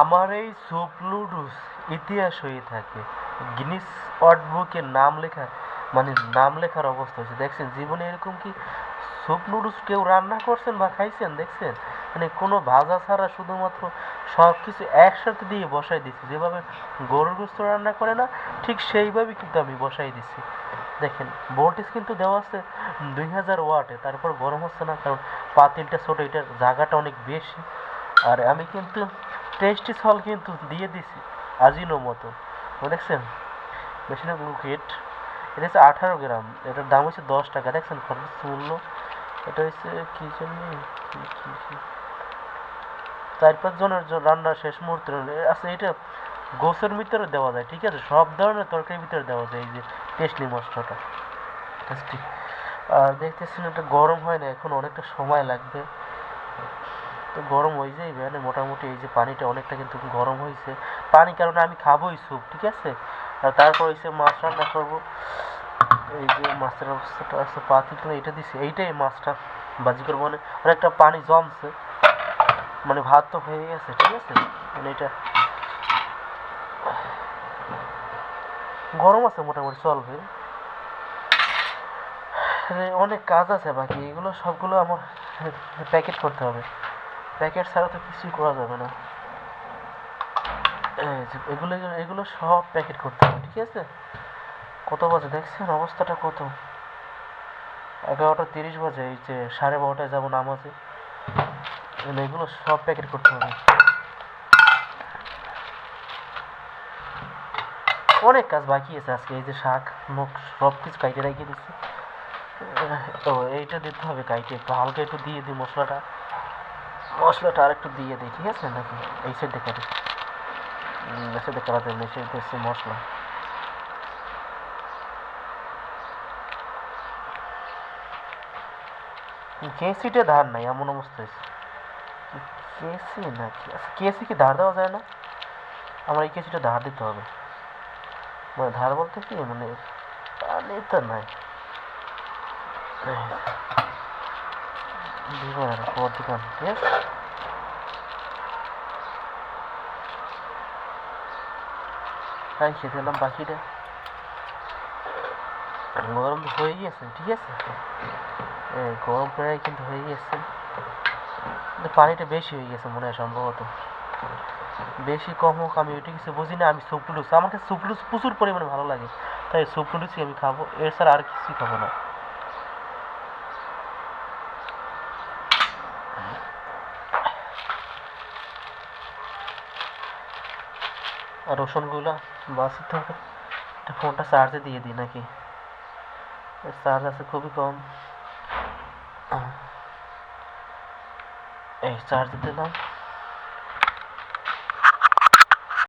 আমার এই soup noodles ইতিহাস হয়ে থাকে। গিনিস ওয়ার্ল্ড বুকে নাম লেখা, মানে নাম লেখার অবস্থা হয়েছে। দেখছেন জীবনে এরকম কি স্যুপ নুডলস কেউ রান্না করছেন বা খাইছেন দেখছেন? মানে কোনো ভাজা ছাড়া শুধুমাত্র সব কিছু একসাথে দিয়ে বসাই দিচ্ছি, যেভাবে গরুর গোস্ত রান্না করে না, ঠিক সেইভাবেই কিন্তু আমি বসাই দিচ্ছি। দেখেন ভোল্টেজ কিন্তু দেওয়া আছে 2000 ওয়াটে, তারপর গরম হচ্ছে না, কারণ পাতিলটা ছোটো, এটার জায়গাটা অনেক বেশি। আর আমি কিন্তু টেস্টি সল কিন্তু দিয়ে দিছি আজিনো মতো, দেখছেন মেশিনের বুকেট। এটা হচ্ছে 18 গ্রাম, এটার দাম হচ্ছে 10 টাকা। দেখছেন সর্বোচ্চ মূল্য। এটা হচ্ছে কি জন্য, কি 4-5 জনের রান্না শেষ মুহূর্তে। আচ্ছা, এটা গোসের ভিতরে দেওয়া যায়, ঠিক আছে, সব ধরনের তরকারির ভিতরে দেওয়া যায় এই যে টেস্টি মশলাটা, টেস্টি। আর দেখতেছেন এটা গরম হয় না, এখন অনেকটা সময় লাগবে। তো গরম হয়ে যাইবে, মানে মোটামুটি এই যে পানিটা অনেকটা কিন্তু গরম হয়েছে। পানি কারণে আমি খাবোই স্যুপ, ঠিক আছে। আর তারপর হচ্ছে মাছ রান্না করবো। এই যে মাছের অবস্থাটা আছে, পাতিল এটা দিছি, এইটাই মাছটা ভাজি করবো। মানে অনেকটা পানি জমছে, মানে ভাত তো হয়ে গেছে, ঠিক আছে। মানে এটা গরম আছে, মোটামুটি চলবে। অনেক কাজ আছে বাকি, এগুলো সবগুলো আমার প্যাকেট করতে হবে। প্যাকেট ছাড়া তো কিছুই করা যাবে না। এগুলো এগুলো সব প্যাকেট করতে হবে, ঠিক আছে। কত বাজে দেখছেন অবস্থাটা কত, 11টা 30 বাজে। এই যে 12:30টায় যাবো নামাজে। এগুলো সব প্যাকেট করতে হবে। অনেক কাজ বাকি আছে আজকে। এই যে শাক মুখ সব কিছু কাইটে রেখে দিচ্ছি। তো এইটা দিতে হবে কাইটে, একটু হালকা একটু দিয়ে দিই মশলাটা। মশলাটা আর একটু দিয়ে দিই, ঠিক আছে নাকি। এই সাইড দেখে মেশে দেখে মেশে দিচ্ছি মশলা। কেসিতে ধার নাই, এমন অবস্থা হয়েছে। কেসি নাকি, আচ্ছা কেসি কি ধার দেওয়া যায় না? আমার এই কেসিটা ধার দিতে হবে। মানে ধার বলতে কি, মানে পানি তো নাই। দিব না পর দোকান, ঠিক আছে। তাই খেতে এলাম বাকিটা। গরম তো হয়ে গিয়েছে, ঠিক আছে। গরম প্রায় কিন্তু হয়ে গেছে। পানিটা বেশি হয়ে গেছে মনে হয় সম্ভবত। বেশি কম হোক আমি ওইটা কিছু বুঝি না। আমি স্যুপ নুডলস, আমাকে স্যুপ নুডলস প্রচুর পরিমাণে ভালো লাগে, তাই স্যুপ নুডলসই আমি খাবো, এর ছাড়া আর কিছুই খাবো না। আর রসুনগুলো বাঁচতে হবে। ফোনটা চার্জে দিয়ে দিই নাকি, চার্জ আছে খুবই কম। এই চার্জ দিলাম।